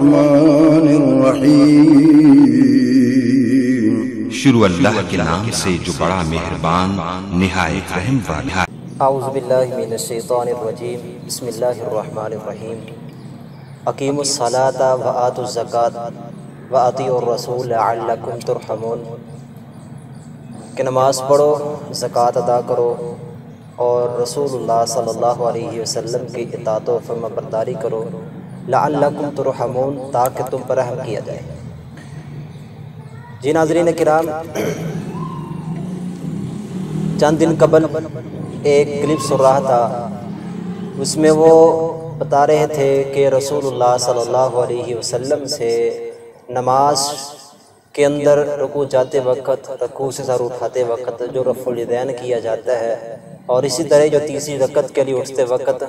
الرحمن الرحیم۔ شروع اللہ کے نام سے جو بڑا مہربان نہایت رحم والا۔ اعوذ باللہ من الشیطان الرجیم، بسم اللہ الرحمن الرحیم۔ اقیموا الصلاۃ وآتوا الزکاۃ وأطیعوا الرسول لعلکم ترحمون، کہ نماز پڑھو، زکوٰۃ ادا کرو اور رسول اللہ صلی اللہ علیہ وسلم کی اطاعت و فرما برداری کرو، لعلکم ترحمون، تاکہ تم پر رحم کیا جائے۔ جی ناظرین کرام، چند دن قبل ایک کلپ سن رہا تھا، اس میں وہ بتا رہے تھے کہ رسول اللہ صلی اللہ علیہ وسلم سے نماز کے اندر رکوع جاتے وقت، رکوع سے سر اٹھاتے وقت جو رفع الیدین کیا جاتا ہے، اور اسی طرح جو تیسری رکعت کے لیے اٹھتے وقت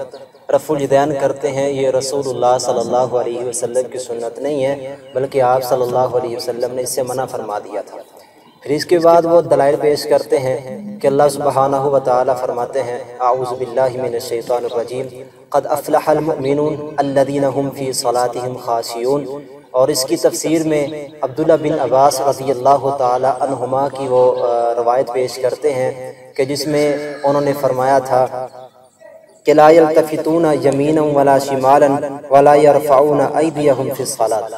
رفع الیدین کرتے ہیں، یہ رسول اللہ صلی اللہ علیہ وسلم کی سنت نہیں ہے، بلکہ آپ صلی اللہ علیہ وسلم نے اس سے منع فرما دیا تھا۔ پھر اس کے بعد وہ دلائل پیش کرتے ہیں کہ اللہ سبحانہ و تعالی فرماتے ہیں، اعوذ باللہ من الشیطان الرجیم، قد افلح المؤمنون الذین هم فی صلاتهم خاشعون، اور اس کی تفسیر میں عبداللہ بن عباس رضی اللہ تعالی عنہما کی وہ روایت پیش کرتے ہیں کہ جس میں انہوں نے فرمایا تھا کہ لا یلتفتون یمینا ولا شمالا ولا یرفعون ایدیہم فی الصلاۃ،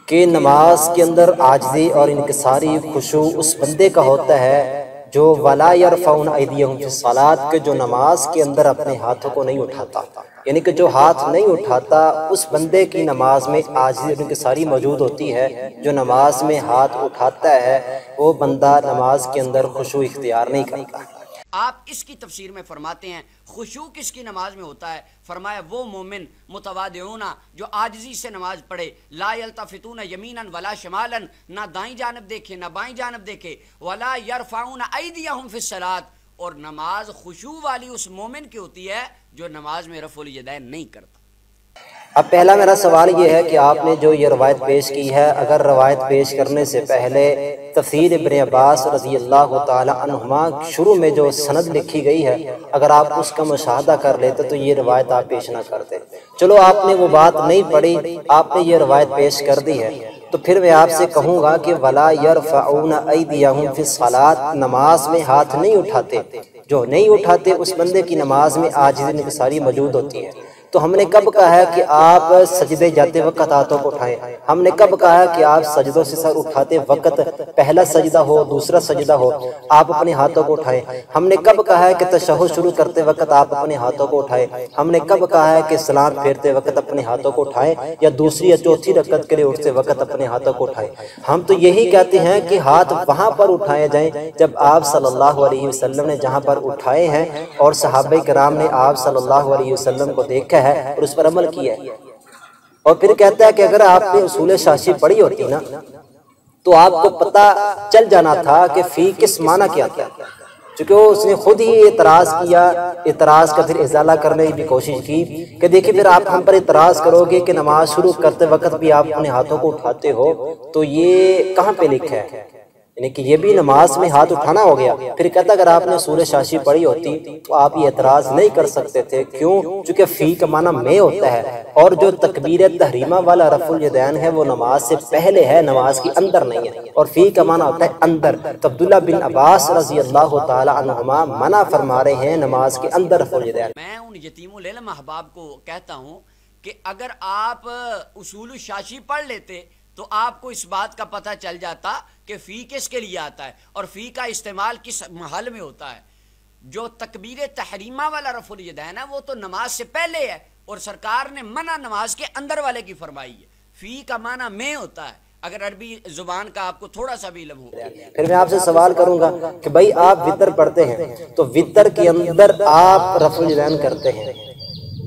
کہ نماز کے اندر عاجزی اور انکساری خشوع اس بندے کا ہوتا ہے جو ولا یرفعون ایدیہم فی الصلاۃ، کہ جو نماز کے اندر اپنے ہاتھوں کو نہیں اٹھاتا، یعنی کہ جو ہاتھ نہیں اٹھاتا اس بندے کی نماز میں عاجزی اور انکساری موجود ہوتی ہے۔ جو نماز میں ہاتھ اٹھاتا ہے وہ بندہ نماز کے اندر خشوع اختیار نہیں کرتا۔ آپ اس کی تفسیر میں فرماتے ہیں خشوع کس کی نماز میں ہوتا ہے؟ فرمایا وہ مومن متواضعون جو عاجزی سے نماز پڑھے، لا یلتفتون یمینا ولا شمالا، نہ دائیں جانب دیکھے نہ بائیں جانب دیکھے، ولا یرفعون ایدیہم فی الصلاۃ، اور نماز خشوع والی اس مومن کی ہوتی ہے جو نماز میں رفع الیدین نہیں کرتا۔ اب پہلا میرا سوال یہ ہے کہ آپ نے جو یہ روایت پیش کی ہے، اگر روایت پیش کرنے سے پہلے تفسیر ابن عباس رضی اللہ تعالی عنہما شروع میں جو سند لکھی گئی ہے، اگر آپ اس کا مشاہدہ کر لیتے تو یہ روایت آپ پیش نہ کرتے۔ چلو آپ نے وہ بات نہیں پڑھی، آپ نے یہ روایت پیش کر دی ہے، تو پھر میں آپ سے کہوں گا کہ ولا یرفعون ایدیہم فی الصلاۃ، نماز میں ہاتھ نہیں اٹھاتے، جو نہیں اٹھاتے اس بندے کی نماز میں عاجزی انکساری موجود ہوتی ہے۔ تو ہم نے کب کہا ہے کہ آپ سجدے جاتے وقت ہاتھوں کو اٹھائیں؟ ہم نے کب کہا ہے کہ آپ سجدوں سے سر اٹھاتے وقت پہلا سجدہ ہو دوسرا سجدہ ہو آپ اپنے ہاتھوں کو اٹھائیں؟ ہم نے کب کہا ہے کہ تشہد شروع کرتے وقت آپ اپنے ہاتھوں کو اٹھائیں؟ ہم نے کب کہا ہے کہ سلام پھیرتے وقت اپنے ہاتھوں کو اٹھائیں، یا دوسری یا چوتھی رکعت کے لیے اٹھتے وقت اپنے ہاتھوں کو اٹھائیں؟ ہم تو یہی کہتے ہیں کہ ہاتھ وہاں پر اٹھائے جائیں جب آپ صلی اللہ علیہ وسلم نے جہاں پر اٹھائے ہیں اور صحابہ کرام نے آپ صلی اللہ علیہ وسلم کو دیکھا ہے اور اس پر عمل کیا ہے۔ اور پھر کہتا ہے کہ اگر آپ نے اصول شاشی پڑھی ہوتی نا تو آپ کو پتہ چل جانا تھا کہ فی کس معنی کیا تھا، چونکہ اس نے خود ہی اعتراض کیا، اعتراض کا پھر ازالہ کرنے کی بھی کوشش کی کہ دیکھیں پھر آپ ہم پر اعتراض کرو گے کہ نماز شروع کرتے وقت بھی آپ اپنے ہاتھوں کو اٹھاتے ہو، تو یہ کہاں پہ لکھا ہے؟ یعنی کہ یہ بھی نماز میں ہاتھ اٹھانا ہو گیا۔ پھر کہتا اگر آپ نے سورہ شاشی پڑھی ہوتی تو آپ یہ اعتراض نہیں کر سکتے تھے، کیوں؟ چونکہ فی کا معنی میں ہوتا ہے، اور جو تکبیر تحریمہ والا رفع الیدین ہے وہ نماز سے پہلے ہے، نماز کے اندر نہیں ہے، اور فی کا معنی ہوتا ہے اندر۔ تو عبداللہ بن عباس رضی اللہ تعالی عنہما منع فرما رہے ہیں نماز کے اندر رفع الیدین۔ میں ان یتیم العلم احباب کو کہتا ہوں کہ اگر آپ اصول الشاشی پڑھ لیتے تو آپ کو اس بات کا پتہ چل جاتا کہ فی کس کے لیے آتا ہے اور فی کا استعمال کس محل میں ہوتا ہے۔ جو تکبیر تحریمہ والا رفع الیدین ہے وہ تو نماز سے پہلے ہے، اور سرکار نے منع نماز کے اندر والے کی فرمائی ہے۔ فی کا معنی میں ہوتا ہے، اگر عربی زبان کا آپ کو تھوڑا سا بھی علم ہو۔ پھر میں آپ سے سوال کروں گا کہ بھائی آپ وتر پڑھتے ہیں تو وتر کے اندر آپ رفع الیدین کرتے ہیں،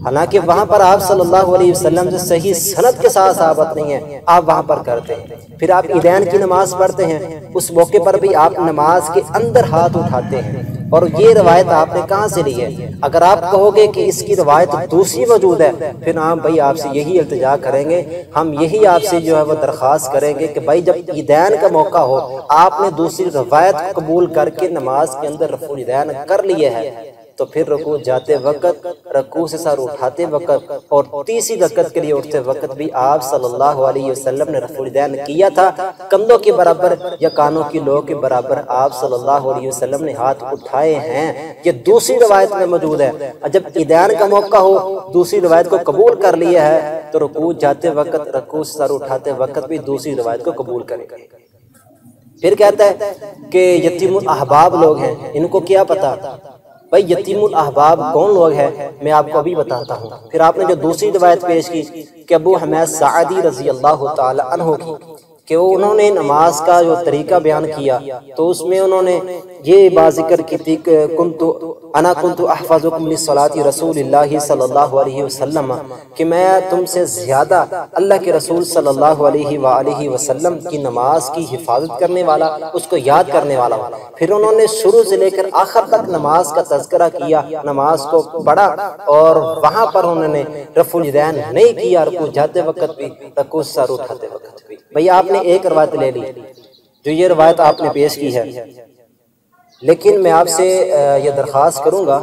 حالانکہ وہاں پر آپ صلی اللہ علیہ وسلم سے صحیح سند کے ساتھ ثابت نہیں ہے، آپ وہاں پر کرتے ہیں۔ پھر آپ عیدین کی نماز پڑھتے ہیں، اس موقع پر بھی آپ نماز کے اندر ہاتھ اٹھاتے ہیں، اور یہ روایت آپ نے کہاں سے لی ہے؟ اگر آپ کہو گے کہ اس کی روایت دوسری موجود ہے، پھر ہم بھائی آپ سے یہی التجا کریں گے، ہم یہی آپ سے جو ہے وہ درخواست کریں گے کہ بھائی جب عیدین کا موقع ہو آپ نے دوسری روایت قبول کر کے نماز کے اندر رفع الیدین کر لیے ہے، تو پھر رکوع جاتے وقت، رکوع سے سر اٹھاتے وقت اور تیسری رکعت کے لیے اٹھتے وقت بھی آپ صلی اللہ علیہ وسلم نے رفع الیدین کیا تھا۔ کندھوں کے برابر یا کانوں کی لو کے برابر آپ صلی اللہ علیہ وسلم نے ہاتھ اٹھائے ہیں، یہ دوسری روایت میں موجود ہے۔ جب عیدین کا موقع ہو، دوسری روایت کو قبول کر لیا ہے تو رکوع جاتے وقت، رکوع سے سر اٹھاتے وقت بھی دوسری روایت کو قبول کرے گا۔ پھر کہتا ہے کہ یتیم الاحباب لوگ ہیں، ان کو کیا پتا؟ بھائی یتیم الاحباب کون لوگ ہیں میں آپ کو ابھی بتاتا ہوں۔ پھر آپ نے جو دوسری روایت پیش کی کہ ابو حمید سعدی رضی اللہ تعالی عنہ کی، کہ انہوں نے نماز کا جو طریقہ بیان کیا تو اس میں انہوں نے یہ بات ذکر کی تھی کہ کنت احفظکم لصلاۃ رسول اللہ صلی اللہ علیہ وسلم، کہ میں تم سے زیادہ اللہ کے رسول صلی اللہ علیہ وآلہ وسلم کی نماز کی حفاظت کرنے والا، اس کو یاد کرنے والا ہوں۔ پھر انہوں نے شروع سے لے کر آخر تک نماز کا تذکرہ کیا، نماز کو پڑھا، اور وہاں پر انہوں نے رفع الیدین نہیں کیا، رکوع جاتے وقت بھی، رکوع سے سر اٹھاتے وقت بھی۔ بھئی آپ نے ایک روایت لے لی جو یہ روایت آپ نے پیش کی ہے، لیکن میں آپ سے یہ درخواست کروں گا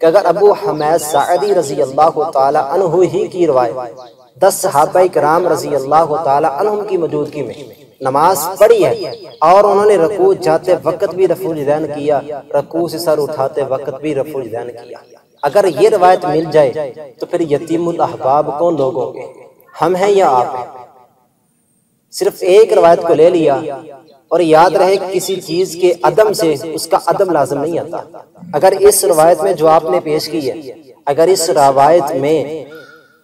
کہ اگر ابو حمید سعدی رضی اللہ تعالی عنہ ہی کی روایت 10 صحابہ کرام رضی اللہ تعالی عنہم کی موجودگی میں نماز پڑھی ہے اور انہوں نے رکوع جاتے وقت بھی رفع الیدین کیا، رکوع سے سر اٹھاتے وقت بھی رفع الیدین کیا، اگر یہ روایت مل جائے تو پھر یتیم الاحباب کون لوگ ہوں گے؟ ہم ہیں یا آپ ہیں؟ صرف ایک روایت کو لے لیا، اور یاد رہے کسی چیز کے عدم سے اس کا عدم لازم نہیں آتا۔ اگر اس روایت میں جو آپ نے پیش کی ہے، اگر اس روایت میں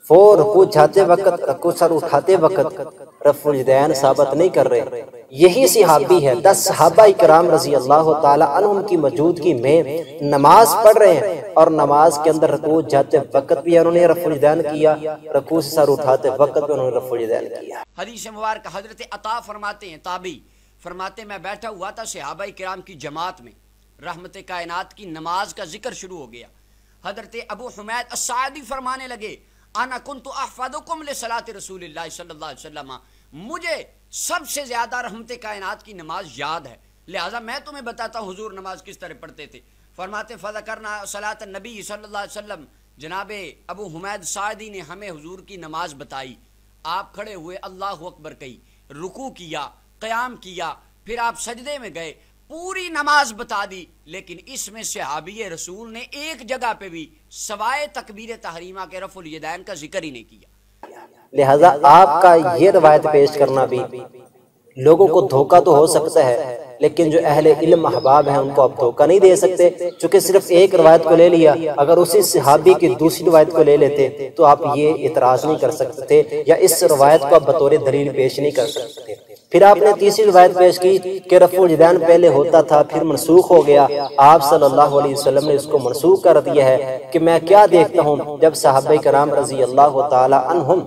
وہ رکوع جاتے وقت، رکوع سر اٹھاتے وقت رفع الیدین ثابت نہیں کر رہے، یہی صحابی ہے 10 صحابہ کرام رضی اللہ تعالی عنہم کی موجودگی میں نماز پڑھ رہے ہیں، اور نماز کے اندر رکوع جاتے وقت بھی انہوں نے رفع الیدین کیا، رکوع سے سر اٹھاتے وقت بھی انہوں نے رفع الیدین کیا۔ حدیث مبارک حضرت عطا فرماتے ہیں، تابعی فرماتے میں بیٹھا ہوا تھا صحابہ کرام کی جماعت میں، رحمت کائنات کی نماز کا ذکر شروع ہو گیا۔ حضرت ابو حمید السعدی فرمانے لگے انا کنت احفظکم لصلاۃ رسول اللہ صلی اللہ علیہ وسلم، مجھے سب سے زیادہ رحمت کائنات کی نماز یاد ہے، لہٰذا میں تمہیں بتاتا ہوں حضور نماز کس طرح پڑھتے تھے۔ فرماتے فذکرنا صلاۃ النبی صلی اللہ علیہ وسلم، جناب ابو حمید سعدی نے ہمیں حضور کی نماز بتائی۔ آپ کھڑے ہوئے، اللہ اکبر کہی، رکوع کیا، قیام کیا، پھر آپ سجدے میں گئے، پوری نماز بتا دی، لیکن اس میں صحابی رسول نے ایک جگہ پہ بھی سوائے تکبیر تحریمہ کے رفع الیدین کا ذکر ہی نہیں کیا۔ لہٰذا آپ کا یہ روایت پیش کرنا بھی لوگوں کو دھوکہ تو ہو سکتا ہے، لیکن جو اہل علم احباب ہیں ان کو آپ دھوکہ نہیں دے سکتے، چونکہ صرف ایک روایت کو لے لیا، اگر اسی صحابی کی دوسری روایت کو لے لیتے تو آپ یہ اعتراض نہیں کر سکتے تھے، یا اس روایت کو آپ بطور دلیل پیش نہیں کر سکتے تھے۔ پھر آپ نے تیسری روایت پیش کی کہ رفع الیدین پہلے ہوتا تھا پھر منسوخ ہو گیا، آپ صلی اللہ علیہ وسلم نے اس کو منسوخ کر دیا ہے، کہ میں کیا دیکھتا ہوں جب صحابہ کرام رضی اللہ تعالی عنہم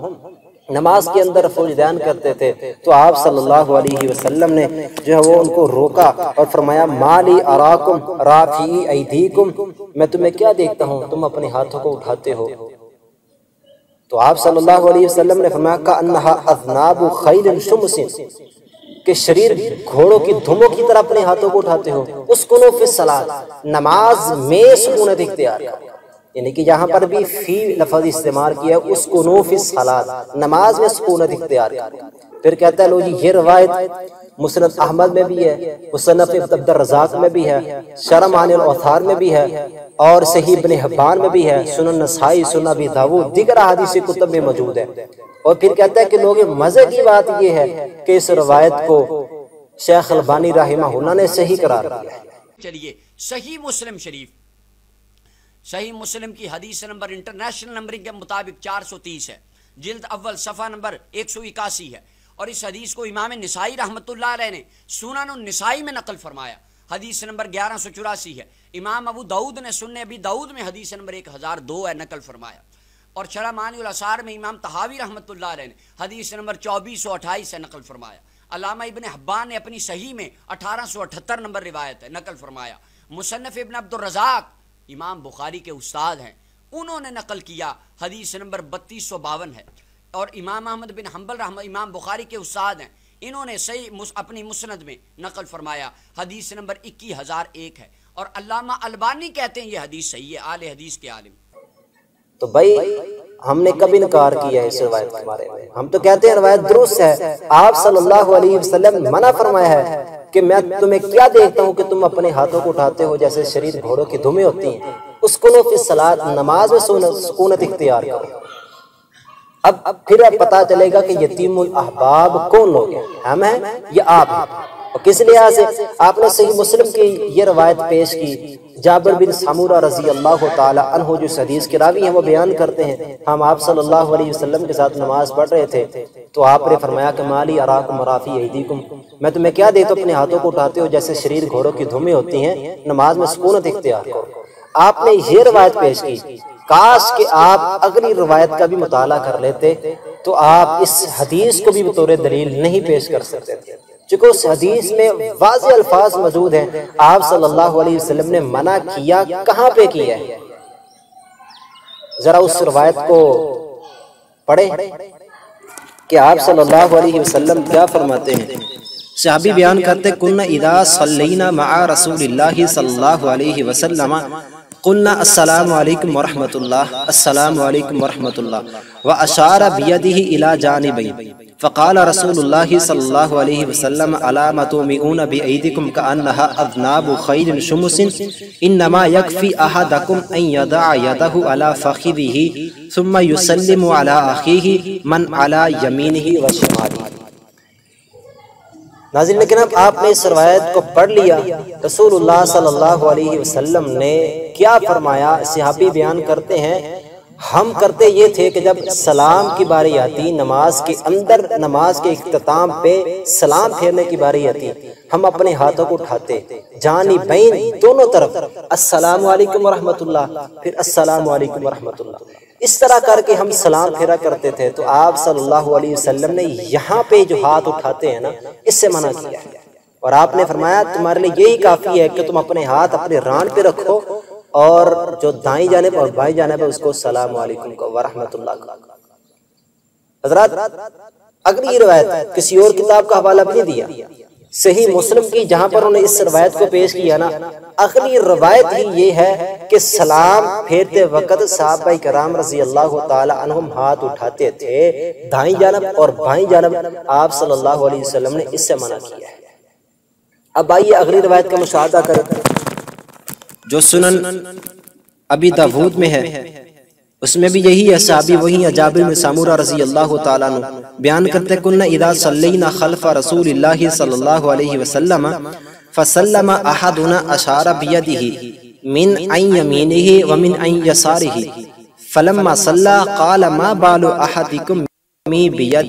نماز کے اندر رفع الیدین کرتے تھے تو آپ صلی اللہ علیہ وسلم نے جو ہے وہ ان کو روکا اور فرمایا مالی اراکم رافعی ایدیکم، میں تمہیں کیا دیکھتا ہوں تم اپنے ہاتھوں کو اٹھاتے ہو؟ تو آپ صلی اللہ علیہ وسلم نے فرمایا کأنها اذناب خیل شمس، کہ شریر گھوڑوں کی دھموں کی طرح اپنے ہاتھوں کو اٹھاتے ہو۔ اسکنوا فی الصلاۃ، نماز میں سکونت اختیار کرو، یعنی کہ یہاں پر بھی فی لفظ استعمال کیا ہے، اسکنوا فی الصلاۃ، نماز میں سکونت اختیار کرو۔ پھر کہتا ہے لو جی یہ روایت مسند احمد میں بھی ہے، مصنف عبد الرزاق میں بھی ہے، شرح معانی الاوثار میں بھی ہے، اور صحیح ابن حبان میں بھی ہے، سنن نسائی، سنن ابی داؤد، دیگر احادیث کتب میں موجود ہے۔ اور پھر کہتا ہے کہ لوگ مزے کی بات یہ ہے کہ اس روایت کو شیخ البانی رحمہ اللہ نے صحیح قرار دیا ہے۔ چلیے صحیح مسلم شریف، صحیح مسلم کی حدیث نمبر انٹرنیشنل نمبرنگ کے مطابق 430 ہے، جلد اول صفحہ نمبر 181 ہے، اور اس حدیث کو امام نسائی رحمۃ اللہ علیہ نے سنن النسائی میں نقل فرمایا، حدیث نمبر 1184 ہے۔ امام ابو داؤد نے سنن ابی داؤد میں حدیث نمبر 1002 ہے نقل فرمایا، اور شرح معانی الاثار میں امام طحاوی رحمۃ اللہ علیہ نے حدیث نمبر 2428 ہے نقل فرمایا۔ علامہ ابن حبان نے اپنی صحیح میں 1878 نمبر روایت ہے نقل فرمایا۔ مصنف ابن عبد الرزاق امام بخاری کے استاد ہیں، انہوں نے نقل کیا، حدیث نمبر 3252 ہے، اور امام احمد بن حنبل امام بخاری کے استاد ہیں، انہوں نے صحیح اپنی مسند میں نقل فرمایا، حدیث نمبر 21001 ہے، اور علامہ البانی کہتے ہیں یہ حدیث صحیح ہے، اہل حدیث کے عالم۔ تو بھائی ہم نے کب انکار کیا ہے اس روایت کے بارے میں؟ ہم تو کہتے ہیں روایت درست ہے، آپ صلی اللہ علیہ وسلم نے منع فرمایا ہے کہ میں تمہیں کیا دیکھتا ہوں کہ تم اپنے ہاتھوں کو اٹھاتے ہو جیسے شریر گھوڑوں کی دھمیں ہوتی ہیں، اسکنوا فی الصلاۃ، نماز میں سکونت اختیار کرو۔ اب پھر پتا چلے گا کہ یتیم الاحباب کون لوگ ہیں، ہم ہیں یا آپ ہیں۔ اور کس لحاظ سے آپ نے صحیح مسلم کی یہ روایت پیش کی، جابر بن سمورہ رضی اللہ تعالی عنہ جو اس حدیث کے راوی ہیں وہ بیان کرتے ہیں، ہم آپ صلی اللہ علیہ وسلم کے ساتھ نماز پڑھ رہے تھے تو آپ نے فرمایا کہ مالی اراکم رافی ایدیکم، میں تمہیں کیا دیتا ہوں اپنے ہاتھوں کو اٹھاتے ہو جیسے شریر گھوڑوں کی دھمیں ہوتی ہیں، نماز میں سکونت اختیار کرو۔ آپ نے یہ روایت پیش کی، کاش کہ آپ اگلی روایت کا بھی مطالعہ کر لیتے تو آپ اس حدیث کو بھی بطور دلیل نہیں پیش کر سکتے تھے، چونکہ اس حدیث میں واضح الفاظ موجود ہیں، آپ صلی اللہ علیہ وسلم نے منع کیا کہاں پہ کیا ہے؟ ذرا اس روایت کو پڑھیں کہ آپ صلی اللہ علیہ وسلم کیا فرماتے ہیں۔ صحابی بیان کرتے کننا اذا صلینا مع رسول اللہ صلی اللہ علیہ وسلم قلنا السلام علیکم ورحمۃ اللہ، السلام علیکم ورحمۃ اللہ، واشار بیدہ الی جانبی، فقال رسول اللہ صلی اللہ علیہ وسلم الا ما تومئون بایدیکم کانھا اذناب خیل شمس، انما یکفی احدکم ان یضع یدہ علی فخذہ ثم یسلم علی اخیہ من علی یمینہ وشمالہ۔ ناظرین کرام، آپ نے اس روایت کو پڑھ لیا، رسول اللہ صلی اللہ علیہ وسلم نے کیا فرمایا؟ صحابی بیان کرتے ہیں ہم کرتے یہ تھے کہ جب سلام کی باری آتی، نماز کے اندر نماز کے اختتام پہ سلام پھیرنے کی باری آتی، ہم اپنے ہاتھوں کو اٹھاتے جانبین دونوں طرف، السلام علیکم ورحمۃ اللہ، پھر السلام علیکم ورحمۃ اللہ، اس طرح کر کے ہم سلام پھیرا کرتے تھے۔ تو آپ صلی اللہ علیہ وسلم نے یہاں پہ جو ہاتھ اٹھاتے ہیں نا، اس سے منع کیا ہے، اور آپ نے فرمایا تمہارے لیے یہی کافی ہے کہ تم اپنے ہاتھ اپنے ران پہ رکھو اور جو دائیں جانب اور بائیں جانب ہے اس کو السلام علیکم کو ورحمۃ اللہ کا۔ حضرات اگلی روایت کسی اور کتاب کا حوالہ بھی نہیں دیا، صحیح مسلم کی جہاں پر انہوں نے اس روایت کو پیش کیا نا، اگلی روایت ہی یہ ہے کہ سلام پھیرتے وقت صحابہ کرام رضی اللہ تعالی عنہم ہاتھ اٹھاتے تھے دائیں جانب اور بائیں جانب، آپ صلی اللہ علیہ وسلم نے اس سے منع کیا ہے۔ اب آئیے اگلی روایت کا مشاہدہ کریں جو سنن ابی داود میں ہے، اس میں بھی یہی ہے، صحابی وہی ہے، جابر بن سمورہ رضی اللہ تعالیٰ عنہ بیان کرتے کننا اذا صلینا خلف رسول اللہ صلی اللہ علیہ وسلم فسلم احدنا اشار بیدہ من عین یمینہ ومن عین یسارہ فلما صلی قال ما بال احدکم بیدہ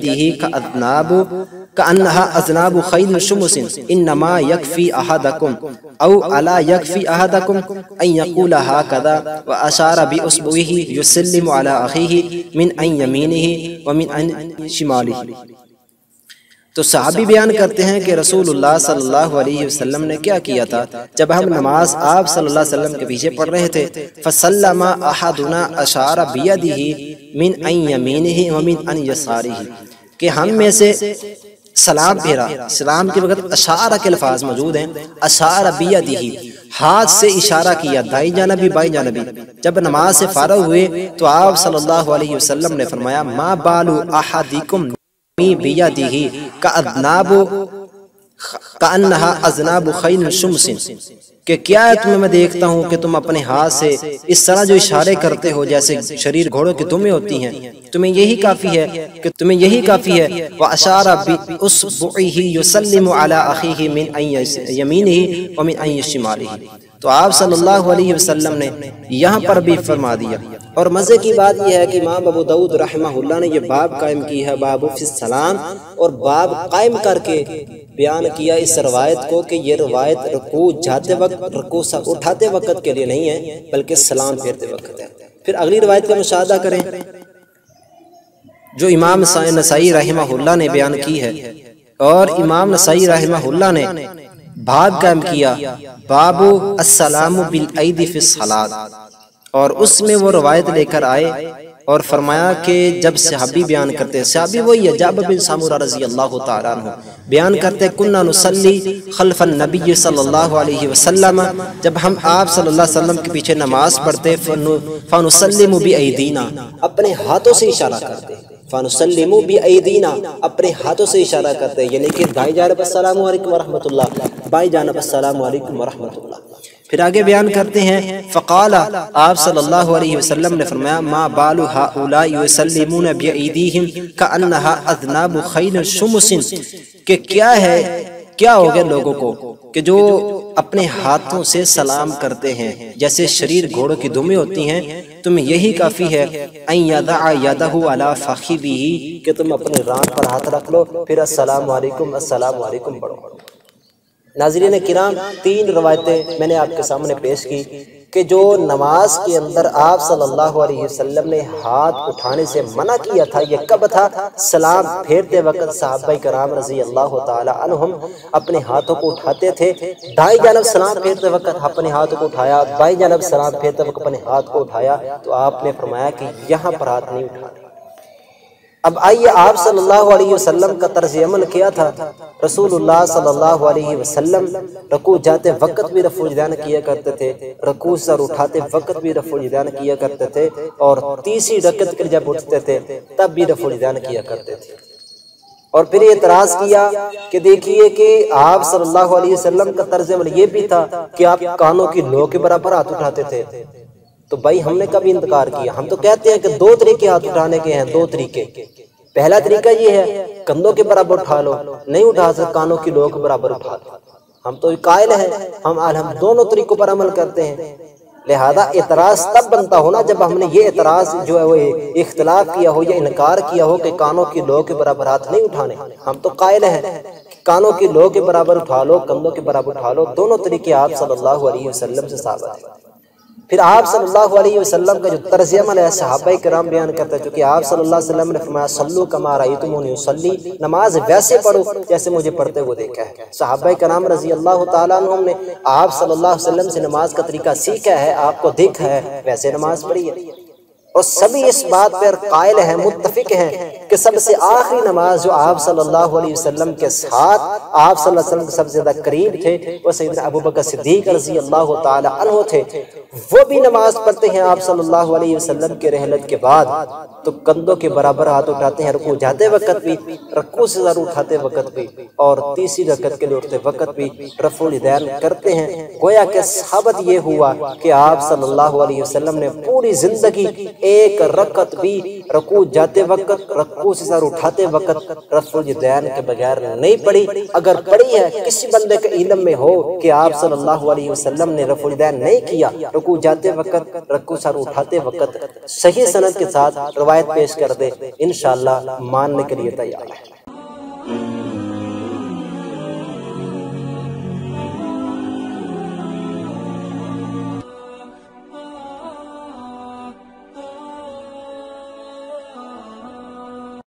کأنہا اذناب خیل شمس انما یکفی احدکم او الا یکفی احدکم ان یقول ہاکذا واشار باصبعہ یسلم علی اخیہ من عین یمینہ ومن عین شمالہ۔ تو صحابی بیان کرتے ہیں کہ رسول اللہ صلی اللہ علیہ وسلم نے کیا کیا تھا جب ہم نماز آپ صلی اللہ علیہ وسلم کے پیچھے پڑھ رہے تھے، فسلم احدنا اشار بیدہ من عین یمینہ ومن عین یسارہ، کہ ہم میں سے سلام پھیرا، سلام کے وقت اشارہ کے الفاظ موجود ہیں، اشار بیدہ، ہاتھ سے اشارہ کیا دائیں جانبی بائیں جانبی۔ جب نماز سے فارغ ہوئے تو آپ صلی اللہ علیہ وسلم نے فرمایا ما بال احدکم بیدہ کأنہا اذناب خیل شمس، کہ کیا ہے تمہیں میں دیکھتا ہوں کہ تم اپنے ہاتھ سے اس طرح جو اشارے کرتے ہو جیسے شریر گھوڑوں کی دمیں ہوتی ہیں، تمہیں یہی کافی ہے کہ وَأَشَارَ بِأُصْبُعِهِ يُسَلِّمُ عَلَىٰ أَخِيهِ مِنْ عَيْنِ يَمِينِهِ وَمِنْ عَيْنِ شِمَالِهِ۔ تو آپ صلی اللہ علیہ وسلم نے یہاں پر بھی فرما دیا۔ اور مزے کی بات یہ ہے کہ امام ابو داؤد رحمہ اللہ نے یہ باب قائم کی ہے، باب فی السلام، اور باب قائم کر کے بیان کیا اس روایت کو کہ یہ روایت رکوع جاتے وقت، رکوع اٹھاتے وقت کے لیے نہیں ہے بلکہ سلام پھیرتے وقت ہے۔ پھر اگلی روایت کا مشاہدہ کریں جو امام نسائی رحمہ اللہ نے بیان کی ہے، اور امام نسائی رحمہ اللہ نے باب قائم کیا باب السلام بالعید فی الصلاۃ، اور اس میں وہ روایت لے کر آئے اور فرمایا کہ جب صحابی بیان کرتے ہیں، صحابی وہی ہے جابر بن سامورہ رضی اللہ تعالیٰ عنہ بیان کرتے ہیں، کننا نصلی خلف النبی صلی اللہ علیہ وسلم، جب ہم آپ صلی اللہ علیہ وسلم کے پیچھے نماز پڑھتے فنسلم بایدینا، اپنے ہاتھوں سے اشارہ کرتے، فنسلم بایدینا، اپنے ہاتھوں سے اشارہ کرتے، یعنی کہ دائیں جانب السلام علیکم ورحمۃ اللہ، بائیں جانب السلام علیکم ورحمۃ اللہ۔ پھر آگے بیان کرتے ہیں، فقال، آپ صلی اللہ علیہ وسلم نے فرمایا، ما بال هؤلاء يسلمون بأيديهم كأنها اذناب خيل شمس، کہ کیا ہو گیا لوگوں کو کہ جو اپنے ہاتھوں سے سلام کرتے ہیں جیسے شریر گھوڑوں کی دمیں ہوتی ہیں، تمہیں یہی کافی ہے ان یضع یدہ علی فخذہ، کہ تم اپنے ران پر ہاتھ رکھ لو پھر السلام علیکم پڑھو۔ ناظرین کرام، 3 روایتیں میں نے آپ کے سامنے پیش کی کہ جو نماز کے اندر آپ صلی اللہ علیہ وسلم نے ہاتھ اٹھانے سے منع کیا تھا، یہ کب تھا؟ سلام پھیرتے وقت صحابہ کرام رضی اللہ تعالی عنہم اپنے ہاتھوں کو اٹھاتے تھے، دائیں جانب سلام پھیرتے وقت اپنے ہاتھوں کو اٹھایا، بائیں جانب سلام پھیرتے وقت اپنے ہاتھ کو اٹھایا، تو آپ نے فرمایا کہ یہاں پر ہاتھ نہیں اٹھانے۔ اب آئیے، آپ صلی اللہ علیہ وسلم کا طرز عمل کیا تھا؟ رسول اللہ صلی اللہ علیہ وسلم رکوع جاتے وقت بھی رفع الیدین کیا کرتے تھے، رکوع سر اٹھاتے وقت بھی رفع الیدین کیا کرتے تھے، اور تیسری رکعت کے جب اٹھتے تھے تب بھی رفع الیدین کیا کرتے تھے۔ اور پھر اعتراض کیا کہ دیکھیے کہ آپ صلی اللہ علیہ وسلم کا طرز عمل یہ بھی تھا کہ آپ کانوں کی لو کے برابر ہاتھ اٹھاتے تھے، تو بھائی ہم نے کبھی انکار کیا؟ ہم تو کہتے ہیں کہ 2 طریقے ہاتھ اٹھانے کے ہیں، 2 طریقے۔ پہلا طریقہ یہ ہے کندھوں کے برابر اٹھا لو، نہیں اٹھا سکتے کانوں کی لو کے برابر اٹھا لو، ہم تو قائل ہیں، ہم دونوں طریقوں پر عمل کرتے ہیں۔ لہذا اعتراض تب بنتا ہونا جب ہم نے یہ اعتراض جو ہے وہ اختلاف کیا ہو یا انکار کیا ہو کہ کانوں کی لو کے برابر ہاتھ نہیں اٹھانے۔ ہم تو قائل ہیں کانوں کی لو کے برابر اٹھا لو، کندھوں کے برابر اٹھا لو، دونوں طریقے آپ صلی اللہ علیہ وسلم سے ثابت ہیں۔ پھر آپ صلی اللہ علیہ وسلم کا جو طرز عمل ہے صحابہ کرام بیان کرتے ہیں، چونکہ آپ صلی اللہ علیہ وسلم نے فرمایا صلو کما رأیتمونی اصلی، نماز ویسے پڑھو جیسے مجھے پڑھتے ہوئے دیکھا ہے۔ صحابہ کرام رضی اللہ تعالیٰ عنہم نے آپ صلی اللہ علیہ وسلم سے نماز کا طریقہ سیکھا ہے، آپ کو دیکھا ہے، ویسے نماز پڑھی ہے، اور سبھی اس بات پر قائل ہیں، متفق ہیں کہ سب سے آخری نماز جو آپ صلی اللہ علیہ وسلم کے ساتھ آپ صلی اللہ علیہ وسلم کے سب سے زیادہ قریب تھے وہ سیدنا ابوبکر صدیق رضی اللہ تعالی عنہ تھے۔ وہ بھی نماز پڑھتے ہیں آپ صلی اللہ علیہ وسلم کے رحلت کے بعد تو کندھوں کے برابر ہاتھ اٹھاتے ہیں، رکوع جاتے وقت بھی، رکوع سے ضرور اٹھاتے وقت بھی، اور تیسری رکعت کے لیے اٹھتے وقت بھی رفع الیدین کرتے ہیں۔ گویا کہ ثابت یہ ہوا کہ آپ صلی اللہ علیہ وسلم نے پوری زندگی ایک رکعت بھی رکوع جاتے وقت، رکوع سے سر اٹھاتے وقت رفع الیدین کے بغیر نہیں پڑھی۔ اگر پڑھی ہے کسی بندے کے علم میں ہو کہ آپ صلی اللہ علیہ وسلم نے رفع الیدین نہیں کیا رکوع جاتے وقت، رکوع سر اٹھاتے وقت، صحیح سند کے ساتھ روایت پیش کر دے، انشاءاللہ ماننے کے لیے تیار ہے۔